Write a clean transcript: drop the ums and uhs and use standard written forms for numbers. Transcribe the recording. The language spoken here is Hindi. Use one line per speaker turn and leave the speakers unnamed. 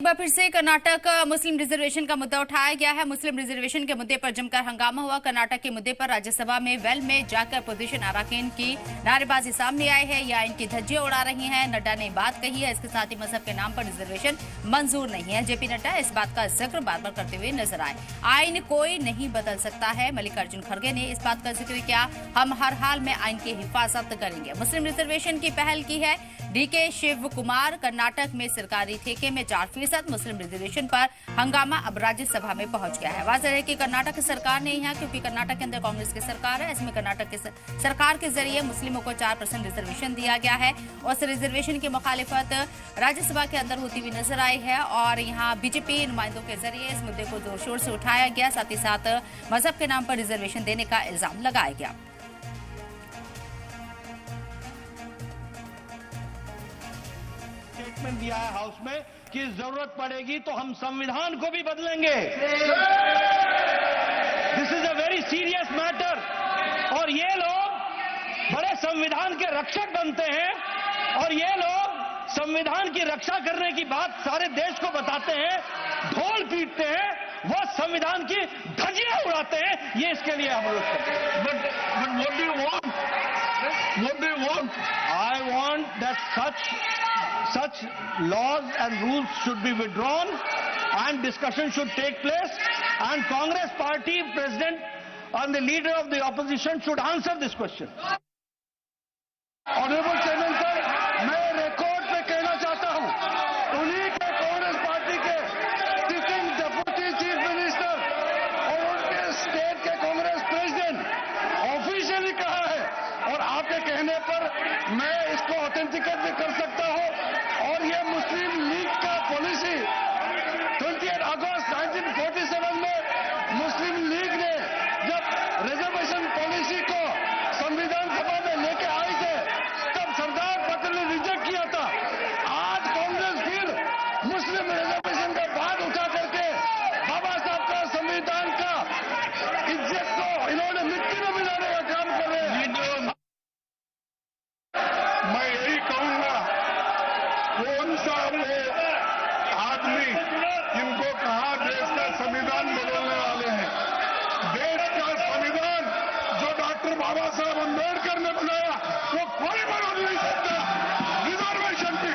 एक बार फिर से कर्नाटक मुस्लिम रिजर्वेशन का मुद्दा उठाया गया है। मुस्लिम रिजर्वेशन के मुद्दे पर जमकर हंगामा हुआ। कर्नाटक के मुद्दे पर राज्यसभा में वेल में जाकर अपोजिशन अराकीन की नारेबाजी सामने आई है या इनकी धज्जियां उड़ा रही हैं। नड्डा ने बात कही है, इसके साथ ही मजहब के नाम पर रिजर्वेशन मंजूर नहीं है। जेपी नड्डा इस बात का जिक्र बार बार करते हुए नजर आए। आइन कोई नहीं बदल सकता है। मल्लिकार्जुन खड़गे ने इस बात का जिक्र किया, हम हर हाल में आइन की हिफाजत करेंगे। मुस्लिम रिजर्वेशन की पहल की है डीके शिव कुमार। कर्नाटक में सरकारी ठेके में 4% मुस्लिम रिजर्वेशन पर हंगामा अब राज्यसभा में पहुंच गया है। वाज़ेह है कि कर्नाटक की सरकार ने यहाँ, क्योंकि कर्नाटक के अंदर कांग्रेस की सरकार है, इसमें कर्नाटक की सरकार के जरिए मुस्लिमों को 4% रिजर्वेशन दिया गया है और इस रिजर्वेशन की मुखालिफत राज्यसभा के अंदर होती हुई नजर आई है और यहाँ बीजेपी नुमाइंदों के जरिए इस मुद्दे को जोर शोर से उठाया गया। साथ ही साथ मजहब के नाम पर रिजर्वेशन देने का इल्जाम लगाया गया।
स्टेटमेंट दिया है हाउस में कि जरूरत पड़ेगी तो हम संविधान को भी बदलेंगे। This is a very serious matter और ये लोग बड़े संविधान के रक्षक बनते हैं और ये लोग संविधान की रक्षा करने की बात सारे देश को बताते हैं, ढोल पीटते हैं, वो संविधान की धज्जियां उड़ाते हैं। ये इसके लिए हम लोग but what do you want? What do you want? I want that such laws and rules should be withdrawn and discussion should take place and Congress party president and the leader of the opposition should answer this question. Honorable Chairman sir, मैं रिकॉर्ड पे कहना चाहता हूं, उन्हीं के कांग्रेस पार्टी के सिटिंग डेप्यूटी चीफ मिनिस्टर और उनके स्टेट के कांग्रेस प्रेसिडेंट ऑफिशियली कहा है और आपके कहने पर मैं इसको ऑथेंटिकेट भी कर सकता हूं और ये मुस्लिम लीग का पॉलिसी 28 अगस्त 1947 में मुस्लिम लीग ने जब रिजर्वेशन पॉलिसी को संविधान सभा में लेके आए थे तब सरदार पटेल ने रिजेक्ट किया था। आज कांग्रेस फिर मुस्लिम रिजर्वेशन का बात उठा करके बाबा साहब का संविधान का इज्जत को इन्होंने मिट्टी में मिलाने का काम कर रहे हैं।
मैं यही कहूंगा, कौन सा आदमी जिनको कहा देश का संविधान बदलने वाले हैं? देश का संविधान जो डॉक्टर बाबा साहब अम्बेडकर ने बनाया वो कोई बदल नहीं सकता। रिजर्वेशन की